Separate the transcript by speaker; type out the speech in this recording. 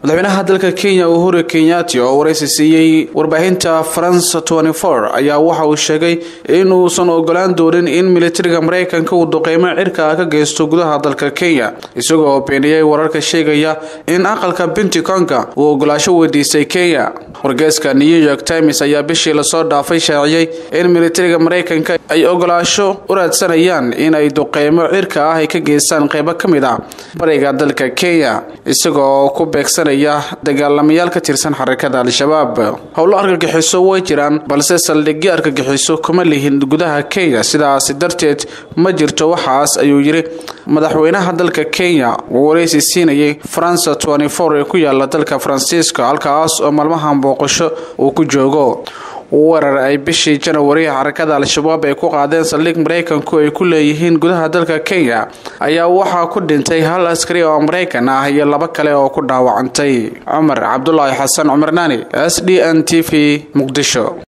Speaker 1: Madaxweynaha dalka Kenya Uhuru Kenyatta oo wareysi siiyay warbaahinta France 24 ayaa waxa uu sheegay in uusan ogolaan doonin in militariga Mareykanka uu duqeymo cirka ka geysto gudaha dalka Kenya isagoo beeniyay wararka sheegaya in aqalka Pentagon-ka uu ogolaasho weydiisay Kenya. Wargeyska New York Times ayaa bishii la soo dhaafay shaaciyay in militariga Mareykanka ay ogolaasho u raadsanayaan in ay duqeymo cirka ay ka geystaan qaybo kamid ah bariga dalka Kenya isagoo ku beegsan dagaalamayaal ka tirsan xarakada al-shabab. Howlo argagixiso way jiraan balse saldhigyo argagixiso kuma lihin gudaha Kenya sidaas darteed ma jirto waxaas ayuu yiri madaxweynaha dalka Kenya oo wareysi siinayay France 24 ee ku yaala dalka Faransiiska halkaas oo maalmahan booqasho uu ku joogo. warar ay bishii January xarakada al-shabab ay ku qaadeen saldhig Mareykanku ay ku leeyihiin gudaha dalka Kenya ayaa waxa ku dhintay hal askari oo Mareykan ah iyo laba kale oo ku dhaawacantay. Umar Abdullahi Xasan Umarnani SDN TV Muqdisho.